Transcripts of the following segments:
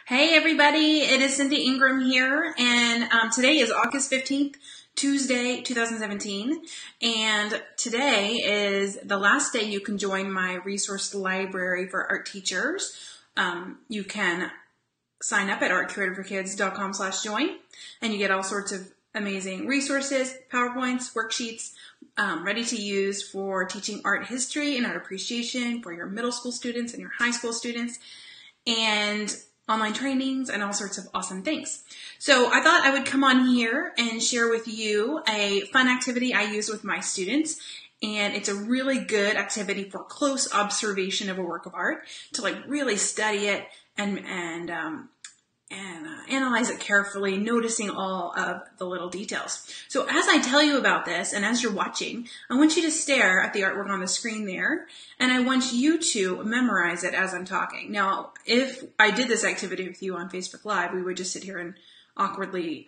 Hey everybody, it is Cindy Ingram here, and today is August 15th, Tuesday, 2017, and today is the last day you can join my resource library for art teachers. You can sign up at artcuratorforkids.com/join, and you get all sorts of amazing resources, PowerPoints, worksheets, ready to use for teaching art history and art appreciation for your middle school students and your high school students, and online trainings and all sorts of awesome things. So I thought I would come on here and share with you a fun activity I use with my students. And it's a really good activity for close observation of a work of art, to like really study it and analyze it carefully, noticing all of the little details. So as I tell you about this, and as you're watching, I want you to stare at the artwork on the screen there, and I want you to memorize it as I'm talking. Now, if I did this activity with you on Facebook Live, we would just sit here and awkwardly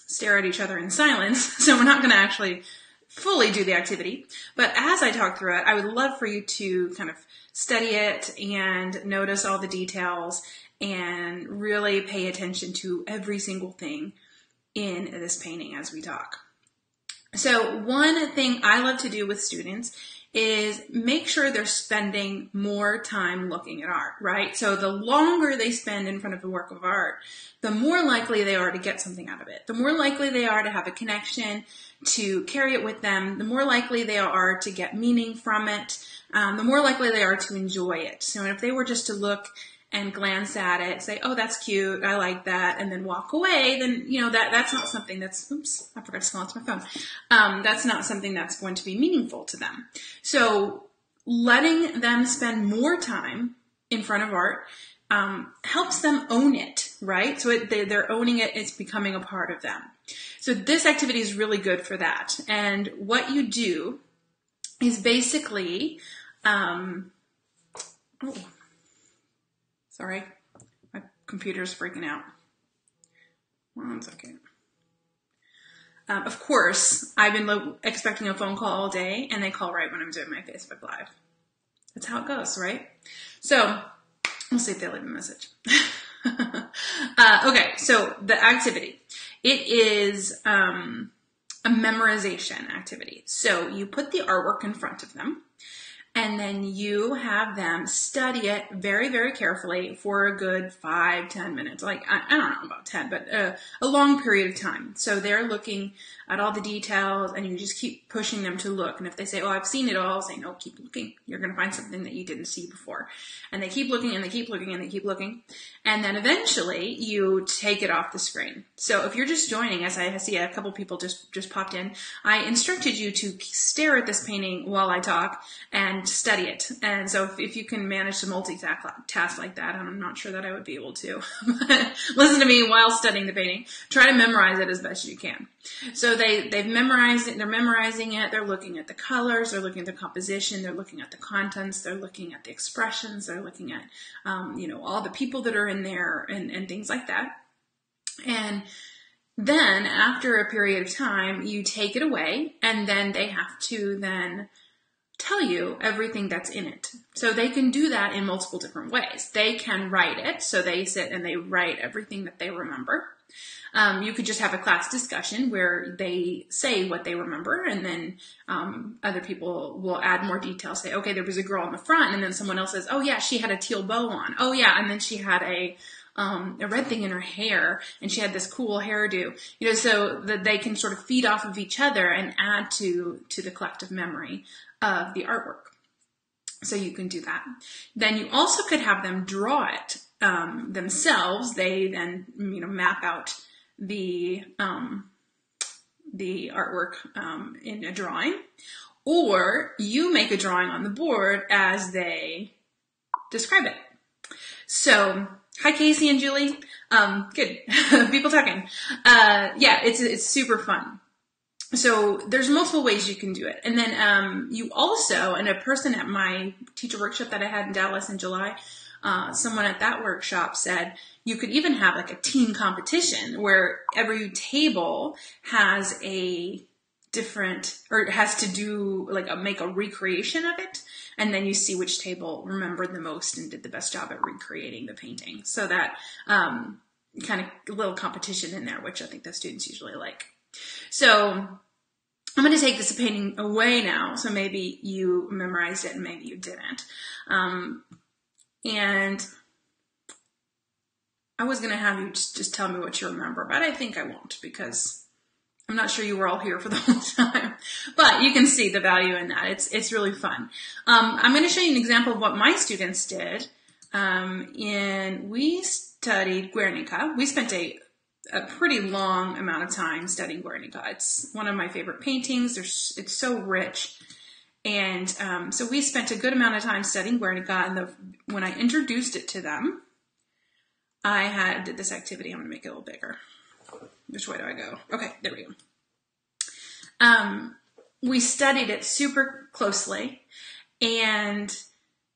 stare at each other in silence, so we're not going to actually fully do the activity. But as I talk through it, I would love for you to kind of study it and notice all the details and really pay attention to every single thing in this painting as we talk. So one thing I love to do with students is make sure they're spending more time looking at art, right? So the longer they spend in front of a work of art, the more likely they are to get something out of it. The more likely they are to have a connection, to carry it with them. The more likely they are to get meaning from it. The more likely they are to enjoy it. So if they were just to look and glance at it, say, oh, that's cute, I like that, and then walk away, then, that's not something that's, oops, I forgot to smell it to my phone. That's not something that's going to be meaningful to them. So letting them spend more time in front of art helps them own it, right? So they're owning it, it's becoming a part of them. So this activity is really good for that. And what you do is basically, sorry, my computer's freaking out. 1 second. Of course, I've been expecting a phone call all day, and they call right when I'm doing my Facebook Live. That's how it goes, right? So we'll see if they leave a message. Okay, so the activity. It is a memorization activity. So you put the artwork in front of them, and then you have them study it very, very carefully for a good 5-10 minutes. Like, I don't know about 10, but a long period of time. So they're looking at all the details, and you just keep pushing them to look. And if they say, oh, I've seen it all, say, no, keep looking. You're going to find something that you didn't see before. And they keep looking, and they keep looking, and they keep looking. And then eventually you take it off the screen. So if you're just joining, as I see a couple people just popped in, I instructed you to stare at this painting while I talk and study it. And so if you can manage to multitask like that, and I'm not sure that I would be able to, but listen to me while studying the painting. Try to memorize it as best you can. So they've memorized it, they're memorizing it, they're looking at the colors, they're looking at the composition, they're looking at the contents, they're looking at the expressions, they're looking at, all the people that are in there and things like that. And then after a period of time, you take it away, and then they have to then tell you everything that's in it. So they can do that in multiple different ways. They can write it, so they sit and they write everything that they remember. You could just have a class discussion where they say what they remember, and then other people will add more details. Say, okay, there was a girl in the front, and then someone else says, oh yeah, she had a teal bow on. Oh yeah, and then she had a red thing in her hair, and she had this cool hairdo. So that they can sort of feed off of each other and add to the collective memory of the artwork. So you can do that. Then you also could have them draw it themselves. They then map out the artwork in a drawing, or you make a drawing on the board as they describe it. So, hi Casey and Julie. Good. People talking. Yeah, it's super fun. So there's multiple ways you can do it. And then you also, and a person at my teacher workshop that I had in Dallas in July, someone at that workshop said you could even have like a team competition where every table has a different, or it has to do like make a recreation of it. and then you see which table remembered the most and did the best job at recreating the painting. So that kind of little competition in there, which I think the students usually like. So I'm going to take this painting away now. So maybe you memorized it and maybe you didn't. And I was going to have you just tell me what you remember, but I think I won't because I'm not sure you were all here for the whole time. But you can see the value in that. It's really fun. I'm going to show you an example of what my students did. We studied Guernica. We spent a pretty long amount of time studying Guernica. It's one of my favorite paintings. It's so rich. And so we spent a good amount of time studying Guernica. And when I introduced it to them, I did this activity. I'm going to make it a little bigger. Which way do I go? Okay, there we go. We studied it super closely. And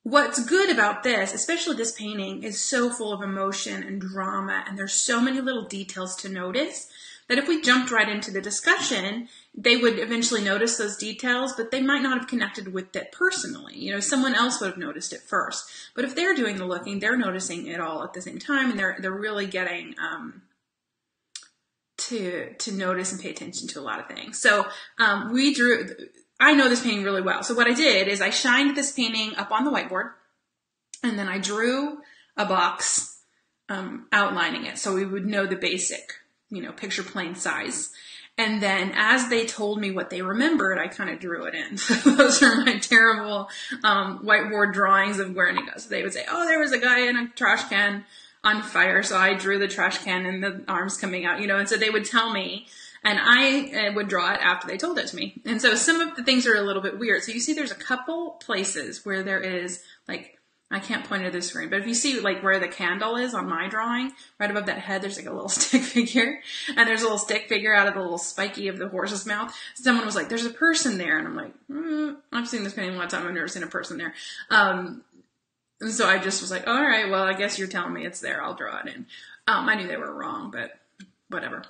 what's good about this, especially this painting, is so full of emotion and drama, and there's so many little details to notice that if we jumped right into the discussion, they would eventually notice those details, but they might not have connected with it personally. You know, someone else would have noticed it first. But if they're doing the looking, they're noticing it all at the same time, and they're really getting to notice and pay attention to a lot of things. So I know this painting really well. So what I did is I shined this painting up on the whiteboard, and then I drew a box outlining it so we would know the basic, picture plane size. And then as they told me what they remembered, I kind of drew it in. So those are my terrible whiteboard drawings of Guernica. So they would say, oh, there was a guy in a trash can on fire. So I drew the trash can and the arms coming out, and so they would tell me, and I would draw it after they told it to me. And so some of the things are a little bit weird. So you see there's a couple places where there is, like, I can't point to the screen, but if you see like where the candle is on my drawing, right above that head, there's like a little stick figure, and there's a little stick figure out of the little spiky of the horse's mouth. Someone was like, there's a person there. And I'm like, I've seen this painting one time. I've never seen a person there. And so I just was like, all right, well, I guess you're telling me it's there. I'll draw it in. I knew they were wrong, but whatever.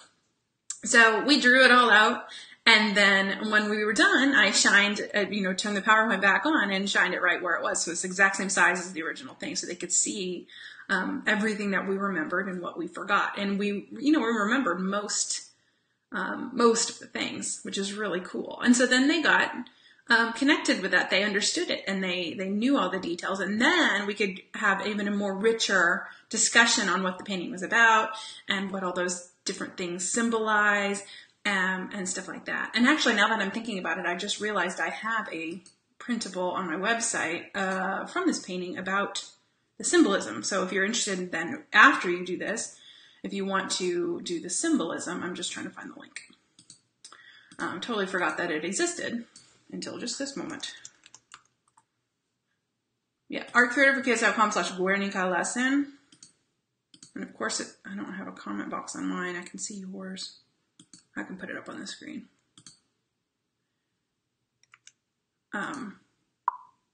So we drew it all out. And then when we were done, I shined, turned the PowerPoint back on and shined it right where it was. So it's the exact same size as the original thing, so they could see everything that we remembered and what we forgot. And we remembered most of the things, which is really cool. And so then they got connected with that. They understood it, and they knew all the details. And then we could have even a more richer discussion on what the painting was about and what all those different things symbolize. And stuff like that. And actually, now that I'm thinking about it, I just realized I have a printable on my website from this painting about the symbolism. So if you're interested, then after you do this, if you want to do the symbolism, I'm just trying to find the link. Totally forgot that it existed until just this moment. Yeah, artcreatorforkids.com/Guernica lesson. And of course, I don't have a comment box on mine. I can see yours. I can put it up on the screen.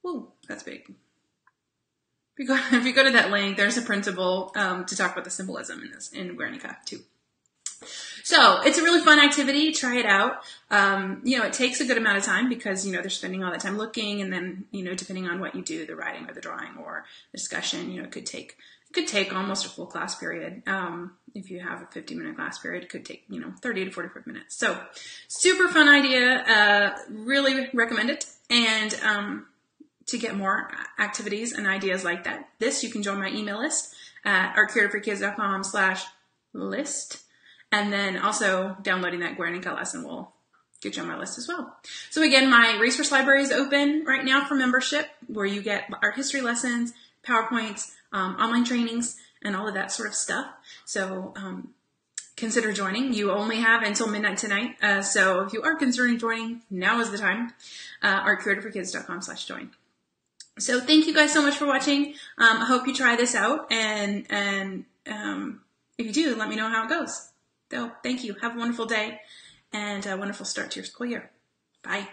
Whoa, that's big. If you go to that link, there's a printable to talk about the symbolism in Guernica too. So it's a really fun activity. Try it out. It takes a good amount of time because, they're spending all that time looking, and then, depending on what you do, the writing or the drawing or the discussion, it could take almost a full class period. If you have a 50-minute class period, it could take, 30 to 45 minutes. So super fun idea. Really recommend it. And to get more activities and ideas like that, you can join my email list at artcreatorforkids.com/list. And then also downloading that Guernica lesson will get you on my list as well. So again, my resource library is open right now for membership, where you get art history lessons, PowerPoints, online trainings, and all of that sort of stuff. So consider joining. You only have until midnight tonight. So if you are considering joining, now is the time. artcreatorforkids.com/join. So thank you guys so much for watching. I hope you try this out. And if you do, let me know how it goes. So thank you. Have a wonderful day and a wonderful start to your school year. Bye.